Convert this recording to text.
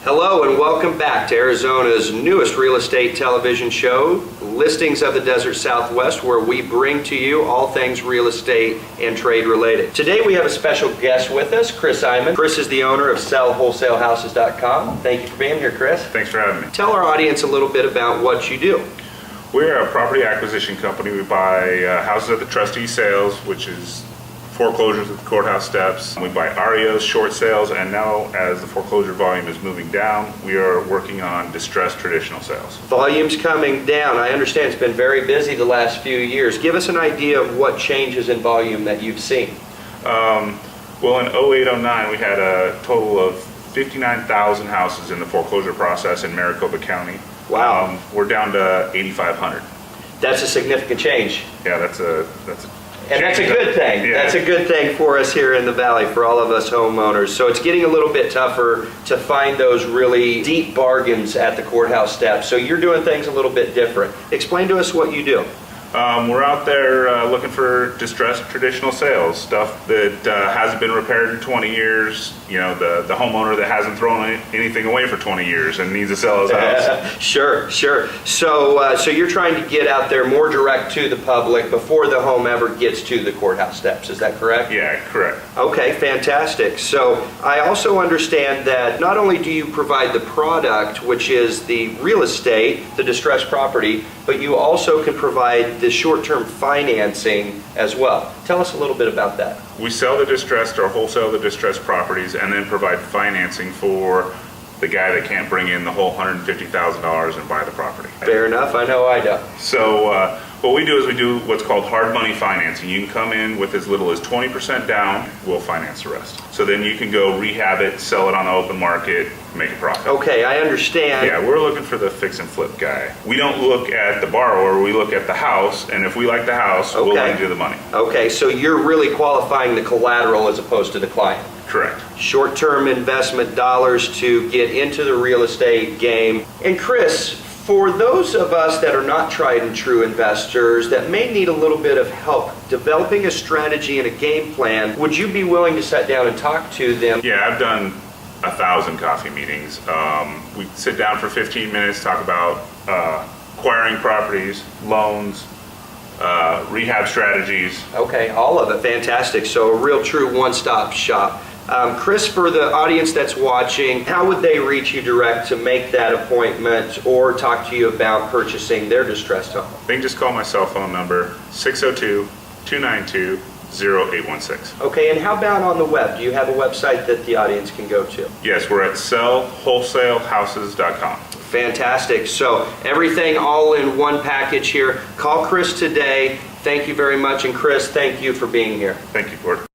Hello and welcome back to Arizona's newest real estate television show, Listings of the Desert Southwest, where we bring to you all things real estate and trade related. Today we have a special guest with us, Chris Eymann. Chris is the owner of sellwholesalehouses.com. Thank you for being here, Chris. Thanks for having me. Tell our audience a little bit about what you do. We're a property acquisition company. We buy houses at the trustee sales, which is foreclosures at the courthouse steps. We buy REOs, short sales, and now as the foreclosure volume is moving down, we are working on distressed traditional sales. Volume's coming down. I understand it's been very busy the last few years. Give us an idea of what changes in volume that you've seen. Well, in 08-09, we had a total of 59,000 houses in the foreclosure process in Maricopa County. Wow. We're down to 8,500. That's a significant change. Yeah, that's a And that's a good thing. Yeah. That's a good thing for us here in the Valley, for all of us homeowners. So it's getting a little bit tougher to find those really deep bargains at the courthouse steps. So you're doing things a little bit different. Explain to us what you do. We're out there looking for distressed traditional sales, stuff that hasn't been repaired in 20 years, you know, the homeowner that hasn't thrown anything away for 20 years and needs to sell his house. Sure. So you're trying to get out there more direct to the public before the home ever gets to the courthouse steps. Is that correct? Yeah, correct. Okay, fantastic. So I also understand that not only do you provide the product, which is the real estate, the distressed property, but you also can provide the short-term financing as well. Tell us a little bit about that. We sell the distressed or wholesale the distressed properties and then provide financing for the guy that can't bring in the whole $150,000 and buy the property. Fair enough, I know I don't. So what we do is we do what's called hard money financing. You can come in with as little as 20% down, we'll finance the rest. So then you can go rehab it, sell it on the open market, make a profit. Okay, I understand. Yeah, we're looking for the fix and flip guy. We don't look at the borrower, we look at the house, and if we like the house, we'll lend you the money. Okay, so you're really qualifying the collateral as opposed to the client. Correct. Short-term investment dollars to get into the real estate game. And Chris, for those of us that are not tried and true investors that may need a little bit of help developing a strategy and a game plan, would you be willing to sit down and talk to them? Yeah, I've done 1,000 coffee meetings. We sit down for 15 minutes, talk about acquiring properties, loans, rehab strategies. Okay, all of it, fantastic. So a real true one-stop shop. Chris, for the audience that's watching, how would they reach you direct to make that appointment or talk to you about purchasing their distressed home? They can just call my cell phone number, 602-292-0816. Okay, and how about on the web? Do you have a website that the audience can go to? Yes, we're at sellwholesalehouses.com. Fantastic. So everything all in one package here. Call Chris today. Thank you very much. And Chris, thank you for being here. Thank you, Gordon.